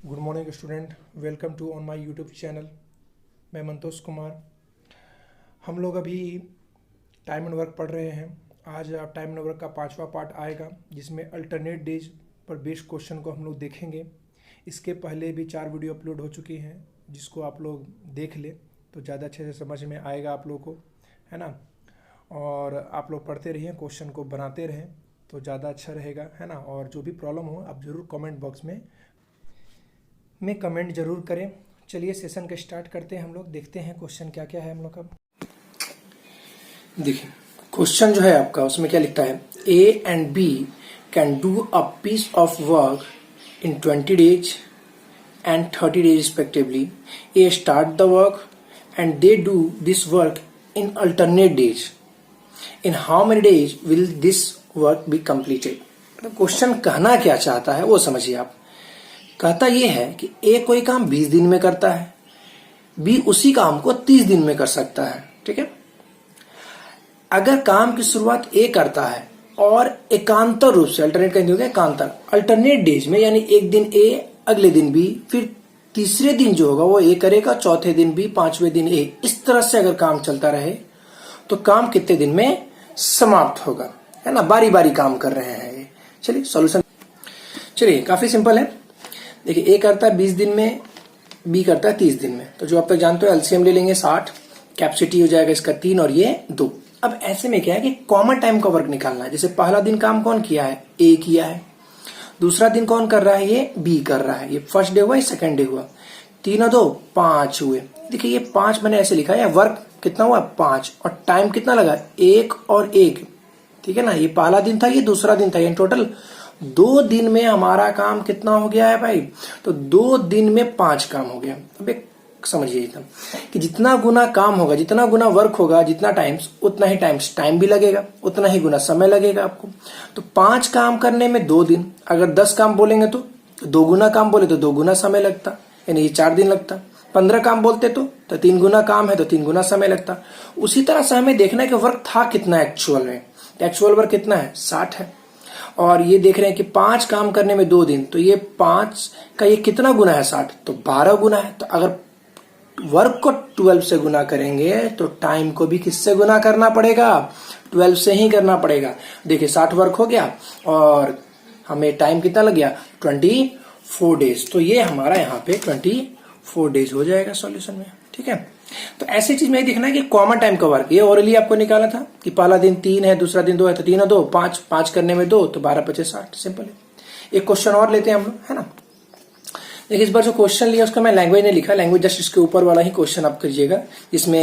Good morning student, welcome to on my YouTube channel. मैं मंतोष कुमार। हम लोग अभी टाइम एंड वर्क पढ़ रहे हैं। आज आप टाइम एंड वर्क का 5वां पार्ट आएगा, जिसमें अल्टरनेट डेज पर बेस्ड क्वेश्चन को हम लोग देखेंगे। इसके पहले भी 4 वीडियो अपलोड हो चुकी हैं, जिसको आप लोग देख ले तो ज़्यादा अच्छे से समझ में आएगा आप लोग को, है ना। और आप लोग पढ़ते रहिए, क्वेश्चन को बनाते रहें तो ज़्यादा अच्छा रहेगा, है ना। और जो भी प्रॉब्लम हो आप ज़रूर कमेंट बॉक्स में कमेंट जरूर करें। चलिए सेशन का स्टार्ट करते हैं। हम लोग देखते हैं क्वेश्चन क्या क्या है हम लोग का। देखिए क्वेश्चन जो है आपका, उसमें क्या लिखता है, A and B can do a piece of work in 20 days and 30 days respectively. A start the work and they do this work in alternate days. In how many days will this work be completed? Question कहना क्या चाहता है वो समझिए आप। कहता ये है कि ए कोई काम 20 दिन में करता है, बी उसी काम को 30 दिन में कर सकता है, ठीक है। अगर काम की शुरुआत ए करता है और एकांतर रूप से, अल्टरनेट कहेंगे एकांतर, अल्टरनेट डेज में, यानी एक दिन ए अगले दिन बी, फिर तीसरे दिन जो होगा वो ए करेगा, चौथे दिन बी, पांचवें दिन ए, इस तरह से अगर काम चलता रहे तो काम कितने दिन में समाप्त होगा, है ना। बारी बारी काम कर रहे हैं ये। चलिए सॉल्यूशन, चलिए काफी सिंपल है। देखिए ए करता है 20 दिन में, बी करता है 30 दिन में। तो जो आप तक जानते हो एलसीएम ले लेंगे 60, कैपेसिटी हो जाएगा इसका 3 और ये 2। अब ऐसे में क्या है कि कॉमन टाइम का वर्क निकालना है। जैसे पहला दिन काम कौन किया है, ए किया है। दूसरा दिन कौन कर रहा है, ये बी कर रहा है। ये फर्स्ट डे हुआ, ये सेकंड डे हुआ। 3 और 2 5 हुए। देखिए ये 5 मैंने ऐसे लिखा है, वर्क कितना हुआ 5, और टाइम कितना लगा 1 और 1, ठीक है ना। ये पहला दिन था, ये दूसरा दिन था, ये टोटल 2 दिन में हमारा काम कितना हो गया है भाई, तो 2 दिन में 5 काम हो गया। अब एक समझिए एकदम कि जितना गुना काम होगा, जितना गुना वर्क होगा, जितना टाइम्स, उतना ही टाइम भी लगेगा, उतना ही गुना समय लगेगा आपको। तो 5 काम करने में 2 दिन, अगर 10 काम बोलेंगे तो 2 गुना काम बोले तो 2 गुना समय लगता, यानी ये 4 दिन लगता। 15 काम बोलते तो 3 गुना काम है तो 3 गुना समय लगता। उसी तरह से हमें देखना है कि वर्क था कितना एक्चुअल में। एक्चुअल वर्क कितना है, 60 है। और ये देख रहे हैं कि 5 काम करने में 2 दिन, तो ये 5 का ये कितना गुना है 60, तो 12 गुना है। तो अगर वर्क को 12 से गुना करेंगे तो टाइम को भी किससे गुना करना पड़ेगा, 12 से ही करना पड़ेगा। देखिए 60 वर्क हो गया और हमें टाइम कितना लग गया 24 डेज। तो ये हमारा यहाँ पे 24 डेज हो जाएगा सॉल्यूशन में, ठीक है। तो ऐसी चीज में देखना है कि कॉमन टाइम का वर्क, ये ओरली आपको निकाला था कि पहला दिन 3 है, दूसरा दिन 2 है, तो 3 और 2 5, 5 करने में 2, तो 12 5 60, सिंपल है। एक क्वेश्चन और लेते हैं हम लोग, है ना। देखिए इस बार जो क्वेश्चन लिया उसका मैं लैंग्वेज नहीं लिखा, लैंग्वेज जस्ट इसके ऊपर वाला ही क्वेश्चन आप करिएगा। जिसमें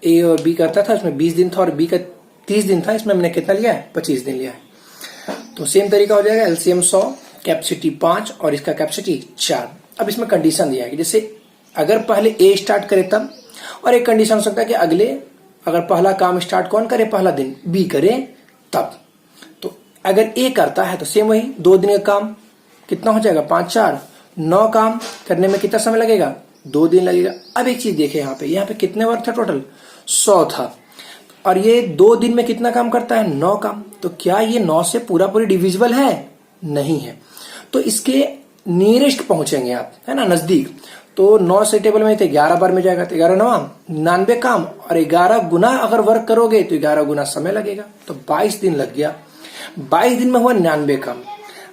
ए और बी करता था, उसमें 20 दिन था और बी का 30 दिन था, इसमें हमने कितना लिया है 25 दिन लिया है। तो सेम तरीका हो जाएगा, एलसीएम 100, कैपेसिटी 5 और इसका कैपेसिटी 4। अब इसमें कंडीशन दिया है कि जैसे अगर पहले ए स्टार्ट करे तब, और एक कंडीशन हो सकता है कि अगर पहला काम स्टार्ट कौन करे, पहला दिन बी करे तब। तो अगर ए करता है तो सेम वही 2 दिन का काम कितना हो जाएगा 5 4 9 काम करने में कितना समय लगेगा 2 दिन लगेगा। अब एक चीज देखे यहाँ पे कितने वर्क था, टोटल 100 था, और ये 2 दिन में कितना काम करता है 9 काम। तो क्या ये 9 से पूरी डिविजिबल है, नहीं है। तो इसके नियरेस्ट पहुंचेंगे आप, है ना, नजदीक। तो 9 से टेबल में थे 11 बार में जाएगा, तो 11 9 99 काम, और 11 गुना अगर वर्क करोगे तो 11 गुना समय लगेगा, तो 22 दिन लग गया। 22 दिन में हुआ 99 काम।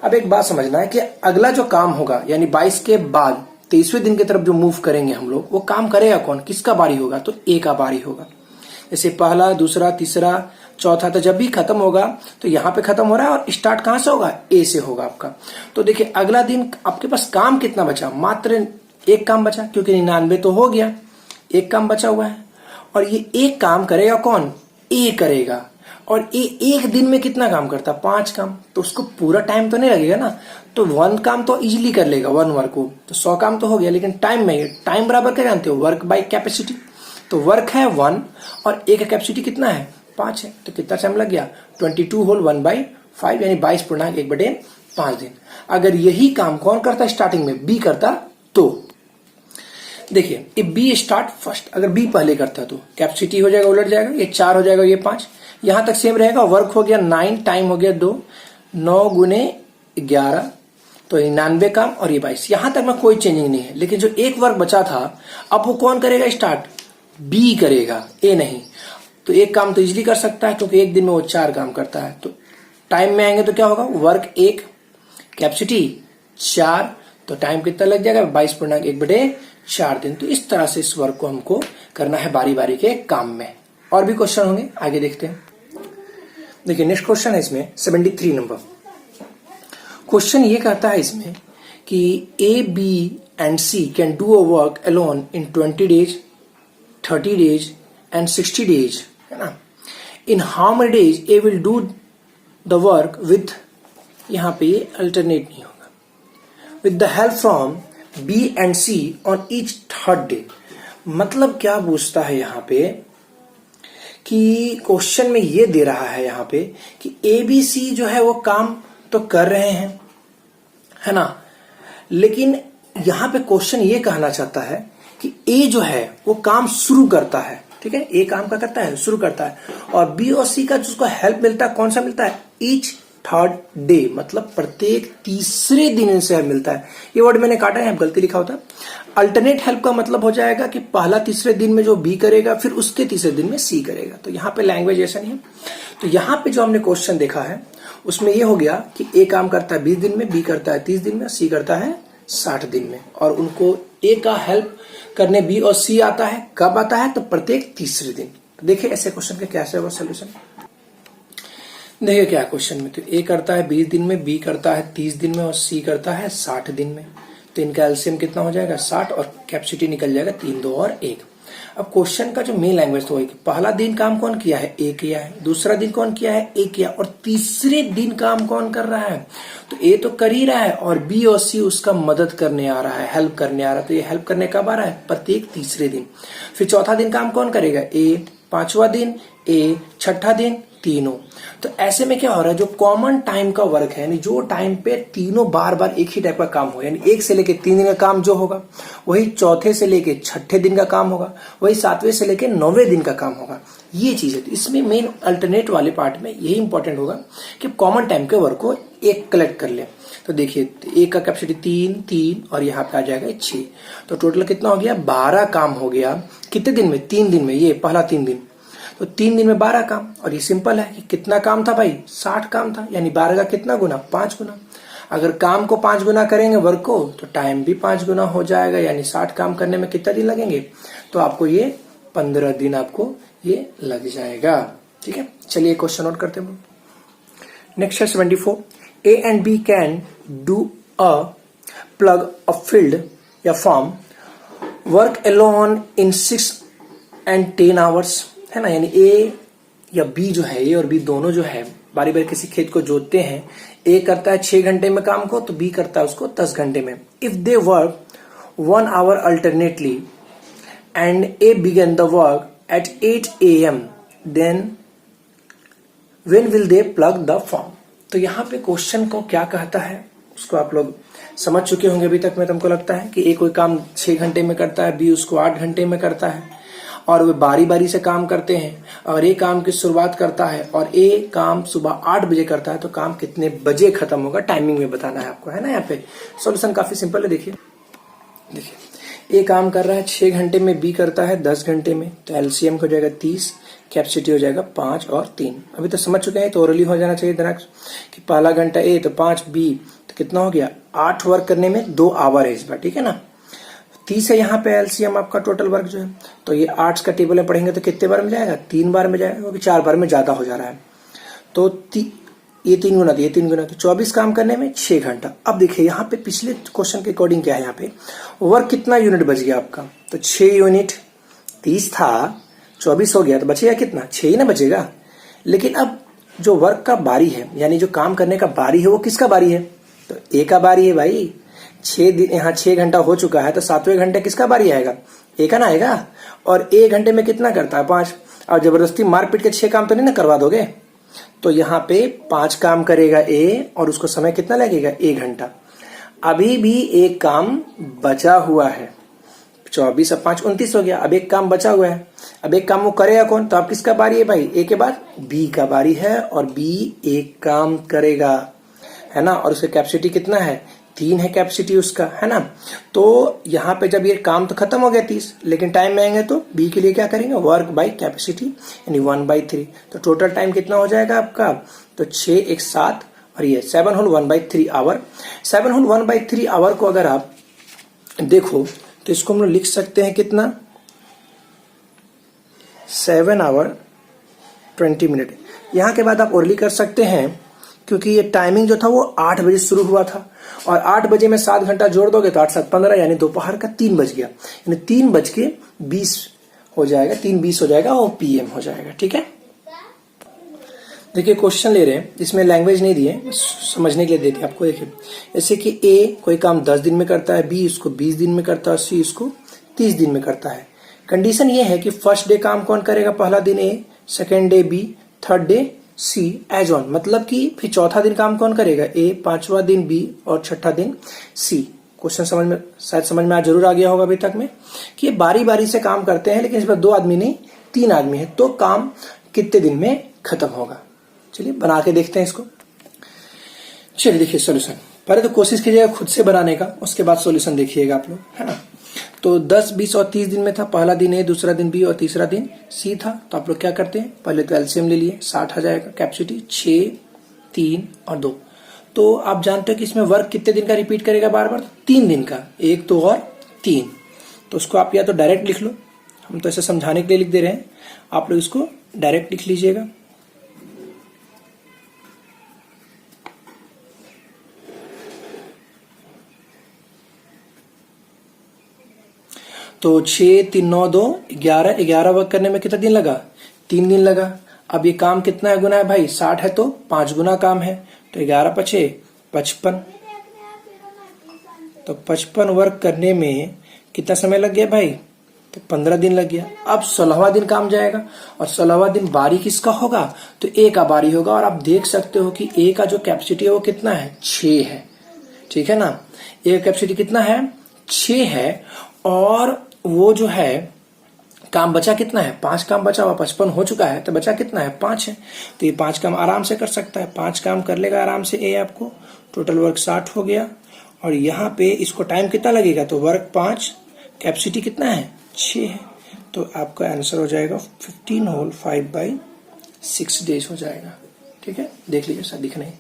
अब एक बात समझना है कि अगला जो काम होगा, यानी 22 के बाद 23वें दिन की तरफ जो मूव करेंगे हम लोग, वो काम करेगा कौन, किसका बारी होगा, तो ए का बारी होगा। जैसे पहला दूसरा तीसरा चौथा, तो जब भी खत्म होगा तो यहाँ पे खत्म हो रहा है और स्टार्ट कहां से होगा, ए से होगा आपका। तो देखिए अगला दिन आपके पास काम कितना बचा, मात्र 1 काम बचा, क्योंकि 99 तो हो गया, 1 काम बचा हुआ है। और ये 1 काम करेगा कौन, ए करेगा। और ए 1 दिन में कितना काम करता, 5 काम, तो उसको पूरा टाइम तो नहीं लगेगा ना। तो 1 काम तो इजीली कर लेगा, 1 वर्क को, तो 100 काम तो हो गया। लेकिन टाइम में, टाइम बराबर क्या जानते हो, वर्क बाई कैपेसिटी। तो वर्क है 1 और ए का कैपेसिटी कितना है 5 है, तो कितना टाइम लग गया 22 होल 1/5, यानी 22.1/5 दिन। अगर यही काम कौन करता स्टार्टिंग में, बी करता, तो देखिए ये बी स्टार्ट फर्स्ट, अगर बी पहले करता तो कैपेसिटी हो जाएगा, उलट जाएगा, ये 4 हो जाएगा, ये 5, यहां तक सेम रहेगा। वर्क हो गया 9, टाइम हो गया 2, 9 गुने 11, तो 99 काम और ये 22, यहां तक में कोई चेंजिंग नहीं है। लेकिन जो एक वर्क बचा था अब वो कौन करेगा स्टार्ट, बी करेगा, ए नहीं। तो एक काम तो इजीली कर सकता है क्योंकि एक दिन में वो 4 काम करता है। तो टाइम में आएंगे तो क्या होगा, वर्क 1, कैपेसिटी 4, तो टाइम कितना लग जाएगा 22.1/4 दिन। तो इस तरह से इस वर्क को हमको करना है बारी बारी के काम में। और भी क्वेश्चन होंगे, आगे देखते हैं। देखिए नेक्स्ट क्वेश्चन है इसमें 73 नंबर क्वेश्चन। ये कहता है इसमें कि A, B and C can do a work alone in 20 days, 30 days and 60 days, है ना। In how many days A will do the work with, यहां पे ये अल्टरनेट नहीं होगा, with the help from B and C on each third day. मतलब क्या पूछता है यहां पे कि क्वेश्चन में ये दे रहा है यहां पे कि ए बी सी जो है वो काम तो कर रहे हैं, है ना, लेकिन यहां पे क्वेश्चन ये कहना चाहता है कि ए जो है वो काम शुरू करता है, ठीक है, ए काम का करता है, शुरू करता है, और बी और सी का जिसको हेल्प मिलता है कौन सा मिलता है, ईच थर्ड डे, मतलब प्रत्येक तीसरे दिन इनसे मिलता है। ये वर्ड मैंने काटा है, गलती लिखा होता है। अल्टरनेट हेल्प का मतलब हो जाएगा कि पहला तीसरे दिन में जो बी करेगा फिर उसके तीसरे दिन में सी करेगा। तो यहाँ पे लैंग्वेज ऐसा नहीं है। तो यहाँ पे जो हमने क्वेश्चन देखा है उसमें ये हो गया कि ए काम करता है 20 दिन में, बी करता है 30 दिन में, सी करता है 60 दिन में, और उनको ए का हेल्प करने बी और सी आता है, कब आता है, तो प्रत्येक तीसरे दिन। देखिए ऐसे क्वेश्चन के कैसे होगा सोल्यूशन। देखिए क्या क्वेश्चन में, तो ए करता है 20 दिन में, बी करता है 30 दिन में और सी करता है 60 दिन में। तो इनका एलसीएम कितना हो जाएगा 60, और कैपेसिटी निकल जाएगा 3, 2 और 1। अब क्वेश्चन का जो मेन लैंग्वेज तो वही, पहला दिन काम कौन किया है, ए किया है, दूसरा दिन कौन किया है, ए किया, और तीसरे दिन काम कौन कर रहा है, तो ए तो कर ही रहा है और बी और सी उसका मदद करने आ रहा है, हेल्प करने आ रहा है। तो ये हेल्प करने कब आ रहा है, प्रत्येक तीसरे दिन। फिर चौथा दिन काम कौन करेगा, ए, पांचवा दिन ए, छठा दिन तीनों। तो ऐसे में क्या हो रहा है, जो कॉमन टाइम का वर्क है, यानी जो टाइम पे तीनों बार बार एक ही टाइप का काम हो, यानी 1 से लेके 3 दिन का काम जो होगा वही चौथे से लेके छठे दिन का काम होगा, वही 7वें से लेके 9वें दिन का काम होगा। ये चीज है। तो इसमें मेन अल्टरनेट वाले पार्ट में यही इंपॉर्टेंट होगा कि कॉमन टाइम के वर्क को एक कलेक्ट कर ले। तो देखिए एक का कैपेसिटी 3 और यहाँ पे आ जाएगा 6, तो टोटल कितना हो गया, 12 काम हो गया। कितने दिन में, 3 दिन में, ये पहला 3 दिन, तो 3 दिन में 12 काम। और ये सिंपल है कि कितना काम था भाई, 60 काम था, यानी 12 का कितना गुना, 5 गुना। अगर काम को 5 गुना करेंगे वर्क को, तो टाइम भी 5 गुना हो जाएगा, यानी 60 काम करने में कितना दिन लगेंगे, तो आपको ये 15 दिन आपको ये लग जाएगा। ठीक है, चलिए क्वेश्चन नोट करते हैं। नेक्स्ट है 74, A and B can do a plough a field या farm work alone in 6 and 10 hours, है ना, यानी ए या बी जो है, ए और बी दोनों जो है बारी बारी किसी खेत को जोतते हैं। ए करता है 6 घंटे में काम को, तो बी करता है उसको 10 घंटे में। If they work 1 hour alternately and A begin the work at 8 AM, then when will they plug the form. तो यहाँ पे क्वेश्चन को क्या कहता है उसको आप लोग समझ चुके होंगे अभी तक में। तुमको लगता है कि ए कोई काम 6 घंटे में करता है, बी उसको 8 घंटे में करता है, और वे बारी बारी से काम करते हैं। और ए काम की शुरुआत करता है और ए काम सुबह 8 बजे करता है, तो काम कितने बजे खत्म होगा टाइमिंग में बताना है आपको, है ना। यहाँ पे सॉल्यूशन काफी सिंपल है। देखिए ए काम कर रहा है 6 घंटे में, बी करता है 10 घंटे में, तो एलसीएम हो जाएगा 30, कैपेसिटी हो जाएगा 5 और 3। अभी तो समझ चुके हैं, तो ओरली हो जाना चाहिए दिनाक कि पहला घंटा ए तो 5, बी तो कितना हो गया 8 वर्क करने में 2 आवर है इस बार, ठीक है ना। 30 है यहाँ पे एलसीएम आपका टोटल वर्क जो है, तो ये 8 का टेबल में पढ़ेंगे तो कितने बार में जाएगा, 3 बार में जाएगा, क्योंकि 4 बार में ज्यादा हो जा रहा है। तो ये 3 गुना, ये 3 गुना, तो 24 काम करने में 6 घंटा। अब देखिए यहाँ पे पिछले क्वेश्चन के अकॉर्डिंग क्या है, यहाँ पे वर्क कितना यूनिट बच गया आपका, तो 6 यूनिट, 30 था 24 हो गया, तो बचेगा कितना, 6 ही ना बचेगा। लेकिन अब जो वर्क का बारी है, यानी जो काम करने का बारी है, वो किसका बारी है, तो ए का बारी है भाई। 6 दिन, यहाँ 6 घंटा हो चुका है, तो 7वें घंटे किसका बारी आएगा, ए का ना आएगा। और 1 घंटे में कितना करता है, 5। और जबरदस्ती मारपीट के 6 काम तो नहीं ना करवा दोगे, तो यहाँ पे 5 काम करेगा ए, और उसको समय कितना लगेगा, 1 घंटा। अभी भी एक काम बचा हुआ है, 24 और 5 29 हो गया। अब एक काम बचा हुआ है, अब एक काम वो करेगा कौन, तो अब किसका बारी है भाई, ए के बाद बी का बारी है, और बी एक काम करेगा, है ना। और उसका कैपेसिटी कितना है, 3 है कैपेसिटी उसका, है ना। तो यहाँ पे जब ये काम तो खत्म हो गया 30, लेकिन टाइम में आएंगे तो बी के लिए क्या करेंगे, वर्क बाई कैपेसिटी यानी 1/3। तो टोटल टाइम कितना हो जाएगा आपका, तो 6 1 7 और ये 7 होल 1/3 आवर। 7 होल 1/3 आवर को अगर आप देखो तो इसको हम लोग लिख सकते हैं कितना, 7 आवर 20 मिनट। यहाँ के बाद आप ओरली कर सकते हैं, क्योंकि ये टाइमिंग जो था वो 8 बजे शुरू हुआ था और 8 बजे में 7 घंटा जोड़ दोगे तो 8 7 15 यानी दोपहर का 3 बज गया, यानी 3:20 हो जाएगा, 3:20 हो जाएगा और पीएम हो जाएगा। ठीक है, देखिए क्वेश्चन ले रहे हैं, इसमें लैंग्वेज नहीं दिए, समझने के लिए देते आपको। देखिए जैसे कि ए कोई काम 10 दिन में करता है, बी इसको 20 दिन में करता है, सी इसको 30 दिन में करता है। कंडीशन ये है कि फर्स्ट डे काम कौन करेगा, पहला दिन A, second day B, third day C, as on. मतलब कि फिर चौथा दिन काम कौन करेगा, ए, पांचवा दिन बी और छठा दिन सी। क्वेश्चन समझ में शायद समझ में जरूर आ गया होगा अभी तक में कि ये बारी बारी से काम करते हैं, लेकिन इसमें 2 आदमी नहीं 3 आदमी है, तो काम कितने दिन में खत्म होगा। चलिए बना के देखते हैं इसको। चलिए देखिए सोल्यूशन, पहले तो कोशिश कीजिएगा खुद से बनाने का, उसके बाद सोल्यूशन देखिएगा आप लोग, है ना। तो 10 20 और 30 दिन में था, पहला दिन ए, दूसरा दिन बी और तीसरा दिन सी था। तो आप लोग क्या करते हैं, पहले तो एलसीएम ले लिए, 60 आ जाएगा कैपेसिटी, 6 3 और 2। तो आप जानते हो कि इसमें वर्क कितने दिन का रिपीट करेगा बार बार, 3 दिन का, 1 2 और 3। तो उसको आप या तो डायरेक्ट लिख लो, हम तो ऐसे समझाने के लिए लिख दे रहे हैं, आप लोग इसको डायरेक्ट लिख लीजिएगा। तो 6 3 9 2 11, 11 वर्क करने में कितना दिन लगा, 3 दिन लगा। अब ये काम कितना है गुना है भाई, 60 है तो 5 गुना काम है, तो 11 5 55। तो 55 वर्क करने में कितना समय लग गया भाई, तो 15 दिन लग गया। अब 16वां दिन काम जाएगा और 16वां दिन बारी किसका होगा, तो ए का बारी होगा। और आप देख सकते हो कि ए का जो कैपेसिटी है वो कितना है, 6 है। ठीक है ना, ए का कैपेसिटी कितना है, 6 है। और वो जो है काम बचा कितना है, 5 काम बचा हुआ, 55 हो चुका है तो बचा कितना है, 5 है। तो ये 5 काम आराम से कर सकता है, 5 काम कर लेगा आराम से ए आपको। टोटल वर्क 60 हो गया और यहाँ पे इसको टाइम कितना लगेगा, तो वर्क 5, कैपेसिटी कितना है, 6 है। तो आपका आंसर हो जाएगा 15 होल 5/6 डेज हो जाएगा। ठीक है, देख लीजिए सर दिख नहीं,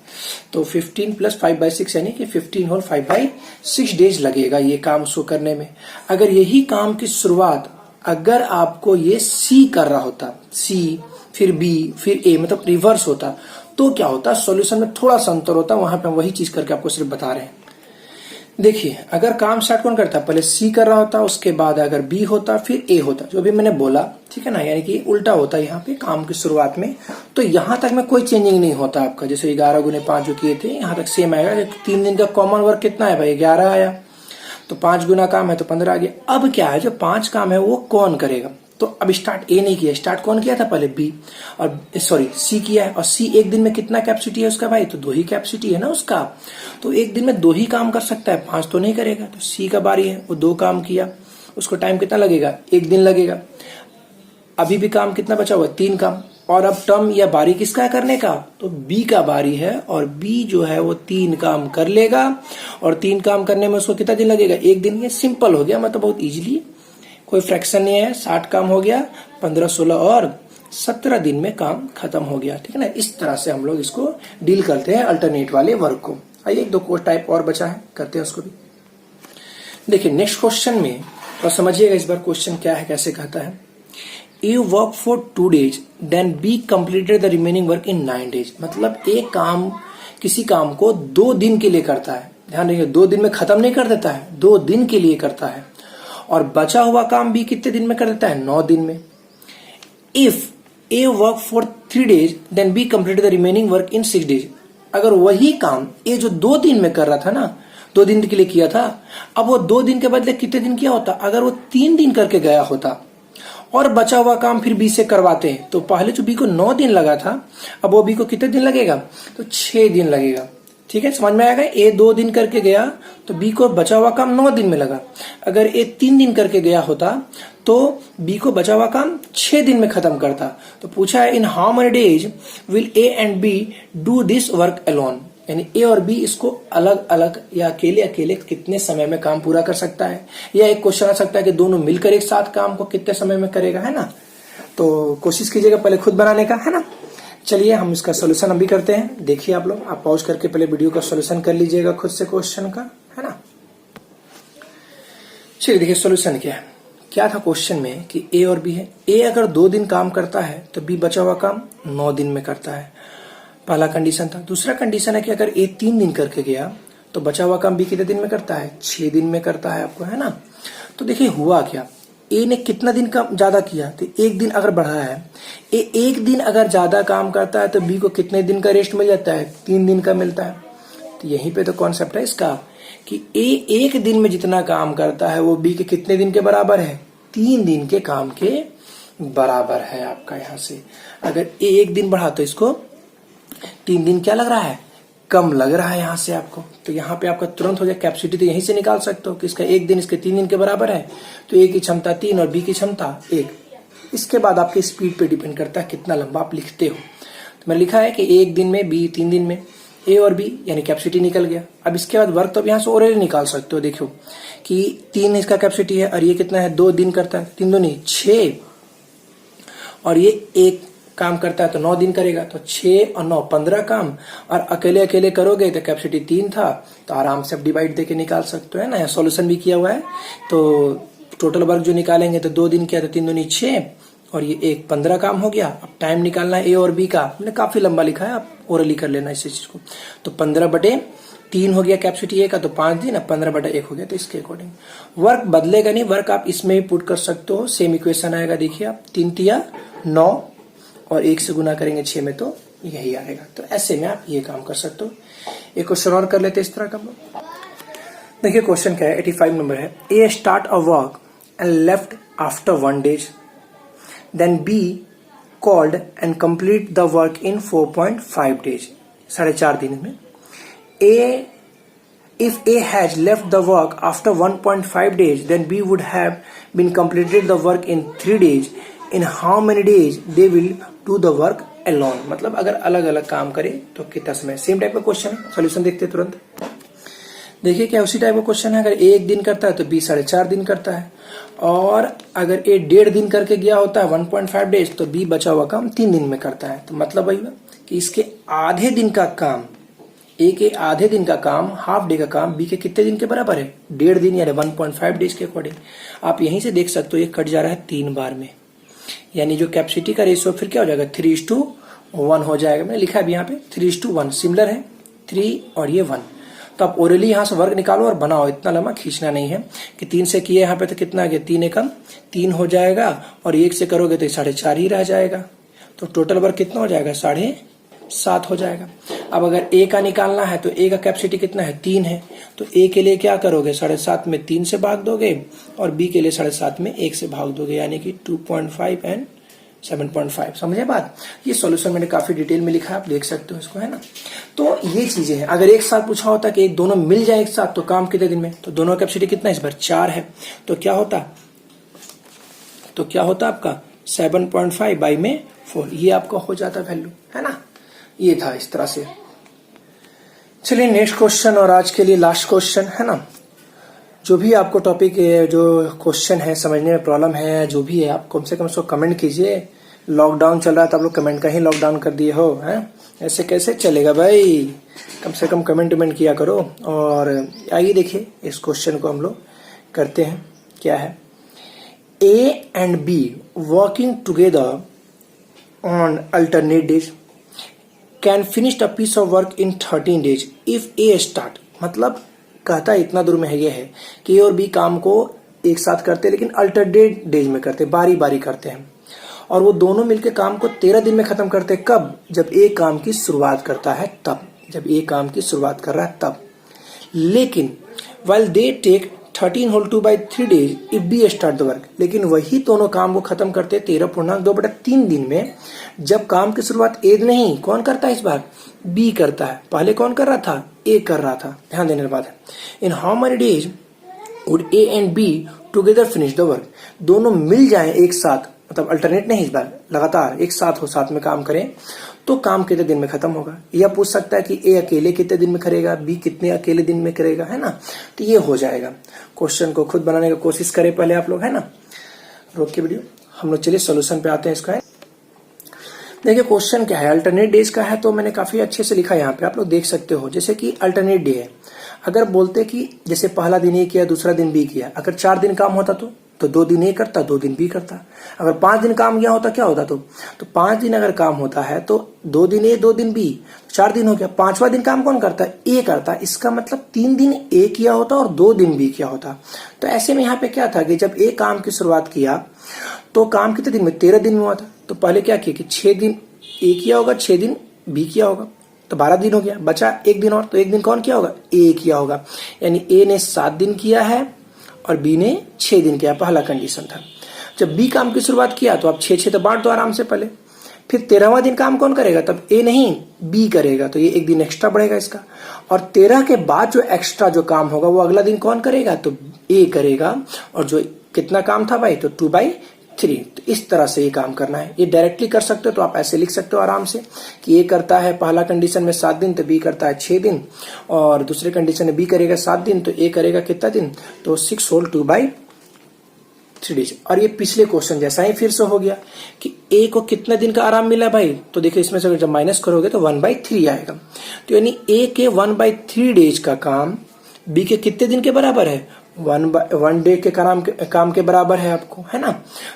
तो 15 + 5/6 यानी कि 15 होल 5/6 डेज लगेगा ये काम शो करने में। अगर यही काम की शुरुआत अगर आपको ये सी कर रहा होता, सी फिर बी फिर ए, मतलब रिवर्स होता, तो क्या होता, सॉल्यूशन में थोड़ा सा अंतर होता। वहां पे हम वही चीज करके आपको सिर्फ बता रहे हैं। देखिए अगर काम स्टार्ट कौन करता, पहले सी कर रहा होता, उसके बाद अगर बी होता फिर ए होता, जो भी मैंने बोला, ठीक है ना, यानी कि उल्टा होता यहाँ पे काम की शुरुआत में। तो यहाँ तक में कोई चेंजिंग नहीं होता आपका, जैसे 11 × 5 जो किए थे यहाँ तक सेम आएगा। 3 दिन का कॉमन वर्क कितना है भाई, 11 आया, तो 5 गुना काम है तो 15 आ गया। अब क्या है, जो 5 काम है वो कौन करेगा, तो अब स्टार्ट ए नहीं किया, स्टार्ट कौन किया था, पहले बी और सॉरी सी किया है। और सी एक दिन में कितना कैपेसिटी है उसका भाई, तो 2 ही कैपेसिटी है ना उसका, तो एक दिन में 2 ही काम कर सकता है, 5 तो नहीं करेगा। तो सी का बारी है, वो 2 काम किया, उसको टाइम कितना लगेगा, 1 दिन लगेगा। अभी भी काम कितना बचा हुआ, 3 काम। और अब टर्म या बारी किसका है करने का, तो बी का बारी है, और बी जो है वो 3 काम कर लेगा। और 3 काम करने में उसको कितना दिन लगेगा, 1 दिन। ये सिंपल हो गया, मतलब बहुत इजीली, कोई फ्रैक्शन नहीं है। 60 काम हो गया, 15 16 और 17 दिन में काम खत्म हो गया। ठीक है ना, इस तरह से हम लोग इसको डील करते हैं अल्टरनेट वाले वर्क को। आइए 2 टाइप और बचा है, करते हैं उसको भी। देखिए नेक्स्ट क्वेश्चन में तो समझिएगा इस बार क्वेश्चन क्या है, कैसे कहता है, you work for 2 days then B completed the remaining work in 9 days। मतलब एक काम, किसी काम को 2 दिन के लिए करता है, ध्यान रखिए 2 दिन में खत्म नहीं कर देता है, 2 दिन के लिए करता है। और बचा हुआ काम भी कितने दिन में कर देता है, 9 दिन में। If A work for 3 days then B completed the remaining work in 6 days। अगर वही काम ए जो 2 दिन में कर रहा था ना, 2 दिन के लिए किया था, अब वो 2 दिन के बदले कितने दिन किया होता, अगर वो 3 दिन करके गया होता और बचा हुआ काम फिर बी से करवाते हैं, तो पहले जो बी को 9 दिन लगा था, अब वो बी को कितने दिन लगेगा, तो 6 दिन लगेगा। ठीक है, समझ में आएगा। ए 2 दिन करके गया तो बी को बचा हुआ काम 9 दिन में लगा। अगर ए 3 दिन करके गया होता तो बी को बचा हुआ काम 6 दिन में खत्म करता। तो पूछा है in how many days will A and B do this work alone, यानी ए और बी इसको अलग अलग या अकेले अकेले कितने समय में काम पूरा कर सकता है, या एक क्वेश्चन आ सकता है कि दोनों मिलकर एक साथ काम को कितने समय में करेगा, है ना। तो कोशिश कीजिएगा पहले खुद बनाने का, है ना। चलिए हम इसका सोल्यूशन अभी करते हैं। देखिए आप लोग, आप पॉज करके पहले वीडियो का सोल्यूशन कर लीजिएगा खुद से क्वेश्चन का, है ना। चलिए देखिए सोल्यूशन क्या था क्वेश्चन में कि ए और बी है। ए अगर 2 दिन काम करता है तो बी बचा हुआ काम 9 दिन में करता है, पहला कंडीशन था। दूसरा कंडीशन है कि अगर ए 3 दिन करके गया तो बचा हुआ काम बी कितने दिन में करता है, 6 दिन में करता है आपको, है ना। तो देखिए हुआ क्या, ए ने कितना दिन का ज्यादा किया, तो 1 दिन अगर बढ़ा है, ए 1 दिन अगर ज्यादा काम करता है तो बी को कितने दिन का रेस्ट मिल जाता है, 3 दिन का मिलता है। तो यहीं पे तो कॉन्सेप्ट है इसका कि ए 1 दिन में जितना काम करता है वो बी के कितने दिन के बराबर है, 3 दिन के काम के बराबर है आपका। यहां से अगर ए 1 दिन बढ़ा तो इसको 3 दिन क्या लग रहा है, कम लग रहा है यहाँ से आपको। तो यहाँ पे आपका तुरंत हो जाए कैपेसिटी, तो यहीं से निकाल सकते हो कि इसका 1 दिन इसके 3 दिन के बराबर है, तो ए की क्षमता 3 और बी की क्षमता 1। इसके बाद आपके स्पीड पे डिपेंड करता है कितना लंबा आप लिखते हो। तो मैंने लिखा है कि 1 दिन में बी 3 दिन में, ए और बी यानी कैपेसिटी निकल गया। अब इसके बाद वर्क तो अब यहाँ से और निकाल सकते हो। देखो कि 3 इसका कैपेसिटी है और ये कितना है, 2 दिन करता है, 3 दूनी 6, और ये 1 काम करता है तो 9 दिन करेगा, तो 6 और 9 15 काम, और अकेले अकेले करोगे तो कैपेसिटी 3 था, तो आराम से आप डिवाइड देके निकाल सकते हो, है ना। सॉल्यूशन भी किया हुआ है। तो टोटल वर्क जो निकालेंगे तो 2 दिन किया तो 3 दूनी 6 और ये 1 15 काम हो गया। अब टाइम निकालना है ए और बी का, मैंने काफी लंबा लिखा है, आप ओरली कर लेना इस चीज को। तो 15/3 हो गया कैपेसिटी ए का, तो 5 दिन, अब 15/1 हो गया। तो इसके अकॉर्डिंग वर्क बदलेगा नहीं, वर्क आप इसमें भी पुट कर सकते हो, सेम इक्वेशन आएगा। देखिए आप 3 तिया 9 और 1 से गुना करेंगे 6 में, तो यही आएगा। तो ऐसे में आप ये काम कर सकते हो। एक क्वेश्चन और कर लेते हैं इस तरह का। देखिए क्वेश्चन क्या है, 85 नंबर है। A start a work and left after 1 day, then B called and complete the work in 4.5 days, 4.5 दिन में। ए If A has left the work after 1.5 days, then B would have been completed the work in 3 days. In how many days they will do the work alone? मतलब अगर अलग अलग काम करे तो कितना समय। सेम टाइप का क्वेश्चन है, सोल्यूशन देखते हैं तुरंत। देखिए क्या उसी टाइप का क्वेश्चन है। अगर ए 1 दिन करता है तो बी 4.5 दिन करता है, और अगर ए 1.5 दिन करके गया होता है 1.5 डेज, तो बी बचा हुआ काम 3 दिन में करता है। तो मतलब वही कि इसके आधे दिन का काम, ए के आधे दिन का काम, हाफ डे का काम बी के कितने दिन के बराबर है, 1.5 दिन यानी 1.5 डेज के अकॉर्डिंग। आप यहीं से देख सकते हो ये कट जा रहा है 3 बार में, यानी जो कैपेसिटी का रेशियो फिर क्या हो जाएगा, 3:1 हो जाएगा। मैंने लिखा है यहाँ पे 3:1, सिमिलर है 3 और ये 1। तो आप ओरली यहाँ से वर्क निकालो और बनाओ, इतना लंबा खींचना नहीं है कि 3 से किए यहाँ पे तो कितना आ गया, 3 एकम 3 हो जाएगा, और 1 से करोगे तो 4.5 ही रह जाएगा। तो टोटल वर्क कितना हो जाएगा, 7.5 हो जाएगा। अब अगर ए का निकालना है तो ए का कैपेसिटी कितना है, 3 है, तो ए के लिए क्या करोगे, 7.5 में 3 से भाग दोगे, और बी के लिए 7.5 में 1 से भाग दोगे, यानी कि 2.5 एंड 7.5। समझे बात। ये सॉल्यूशन मैंने काफी डिटेल में लिखा है, आप देख सकते हो इसको, है ना। तो ये चीजें हैं। अगर एक साथ पूछा होता कि दोनों मिल जाए एक साथ तो काम कितने दिन में, तो दोनों कैपेसिटी कितना है, इस बार 4 है, तो क्या होता आपका 7.5/4, ये आपका हो जाता वैल्यू, है ना। ये था इस तरह से। चलिए नेक्स्ट क्वेश्चन, और आज के लिए लास्ट क्वेश्चन, है ना। जो भी आपको टॉपिक जो क्वेश्चन है समझने में प्रॉब्लम है, जो भी है, आप कम से कम उसको कमेंट कीजिए। लॉकडाउन चल रहा है तो आप लोग कमेंट का ही लॉकडाउन कर दिए हो, हैं। ऐसे कैसे चलेगा भाई, कम से कम कमेंट किया करो। और आइए देखिए इस क्वेश्चन को हम लोग करते हैं। क्या है, A and B working together on alternate days can finish a piece of work in 13 days if A start. मतलब कहता है इतना दूर में है, ये है कि ए और बी काम को एक साथ करते हैं, लेकिन अल्टरनेट डेज में करते, बारी बारी करते हैं, और वो दोनों मिलकर काम को 13 दिन में खत्म करते हैं। कब, जब ए काम की शुरुआत करता है तब, जब ए काम की शुरुआत कर रहा है तब। लेकिन while they take 13 whole 2/3 days if B start the work, लेकिन वही दोनों काम को खत्म करते 13.2/3 दिन में, जब काम की शुरुआत ए नहीं, कौन करता है इस बार, बी करता है। पहले कौन कर रहा था, ए कर रहा था। ध्यान देने की बात है। In how many days would a and be together finish the work, दोनों मिल जाएं एक साथ, मतलब अल्टरनेट नहीं, इस बार लगातार एक साथ हो, साथ में काम करें तो काम कितने दिन में खत्म होगा। यह पूछ सकता है कि ए अकेले कितने दिन में करेगा, बी कितने अकेले दिन में करेगा, है ना। तो ये हो जाएगा। क्वेश्चन को खुद बनाने की कोशिश करें पहले आप लोग, है ना। रोक के वीडियो हम लोग चलिए सोल्यूशन पे आते हैं इसका। देखिए क्वेश्चन क्या है, अल्टरनेट डेज का है, तो मैंने काफी अच्छे से लिखा है यहाँ पे, आप लोग देख सकते हो। जैसे कि अल्टरनेट डे है, अगर बोलते कि जैसे पहला दिन ए किया, दूसरा दिन बी किया, अगर 4 दिन काम होता तो 2 दिन ए करता, 2 दिन बी करता। अगर 5 दिन काम किया होता क्या होता, तो 5 दिन अगर काम होता है तो 2 दिन ए 2 दिन बी, 4 दिन हो गया। 5वां दिन काम कौन करता है, ए करता। इसका मतलब 3 दिन ए किया होता और 2 दिन बी किया होता। तो ऐसे में यहाँ पे क्या था कि जब ए काम की शुरुआत किया तो काम कितने दिन में, 13 दिन में हुआ था। तो पहले क्या किया कि 6 दिन ए किया होगा, 6 दिन बी किया होगा, तो 12 दिन हो गया। बचा 1 दिन और, तो 1 दिन कौन किया होगा, ए किया होगा। यानी ए ने 7 दिन किया है और बी ने 6 दिन किया, पहला कंडीशन था। जब बी काम की शुरुआत किया तो आप 6 तो बांट दो आराम से पहले। फिर 13वां दिन काम कौन करेगा, तब ए नहीं बी करेगा, तो ये 1 दिन एक्स्ट्रा बढ़ेगा इसका। और 13 के बाद जो एक्स्ट्रा जो काम होगा वो अगला दिन कौन करेगा, तो ए करेगा। और जो कितना काम था भाई, तो 2/3। तो इस तरह से ये काम करना है। ये डायरेक्टली कर सकते हो तो आप ऐसे लिख सकते हो आराम से कि ए करता है पहला कंडीशन में 7 दिन, तो बी करता है 6 दिन। और दूसरे कंडीशन में बी करेगा 7 दिन, तो ए करेगा कितना दिन, तो 6 होल 2/3 डेज। और ये पिछले क्वेश्चन जैसा ही फिर से हो गया कि ए को कितना दिन का आराम मिला भाई, तो देखिए इसमें से जब माइनस करोगे तो 1/3 आएगा। तो यानी ए के 1/3 डेज का काम बी के कितने दिन के बराबर है, 1 डे के काम के बराबर है आपको, है ना।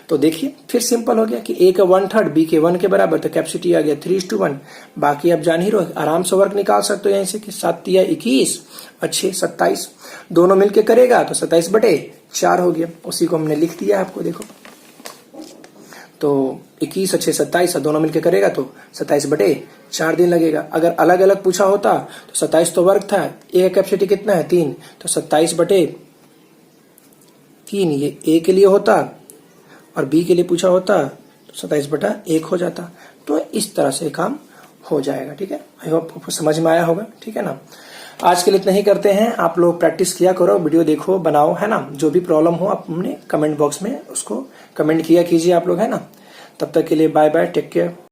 तो देखिए फिर सिंपल हो गया कि ए का 1/3 बी के 1 के बराबर, तो कैपेसिटी आ गया 3:1। बाकी आप जान ही रहो, आराम से वर्क निकाल सकते हो यहीं से कि 7 या 21 और 6 27, दोनों मिलके करेगा तो 27/4 हो गया। उसी को हमने लिख दिया आपको, देखो तो 21 और 6 27, और दोनों मिलके करेगा तो 27/4 दिन लगेगा। अगर अलग अलग पूछा होता तो 27 तो वर्क था, ए का कैपेसिटी कितना है 3, तो 27/3 ये ए के लिए होता और बी के लिए पूछा होता तो 27/1 हो जाता। तो इस तरह से काम हो जाएगा, ठीक है। आई होप आपको समझ में आया होगा, ठीक है ना। आज के लिए इतना ही करते हैं, आप लोग प्रैक्टिस किया करो, वीडियो देखो, बनाओ, है ना। जो भी प्रॉब्लम हो आप हमने कमेंट बॉक्स में उसको कमेंट किया कीजिए आप लोग, है ना। तब तक के लिए बाय बाय, टेक केयर।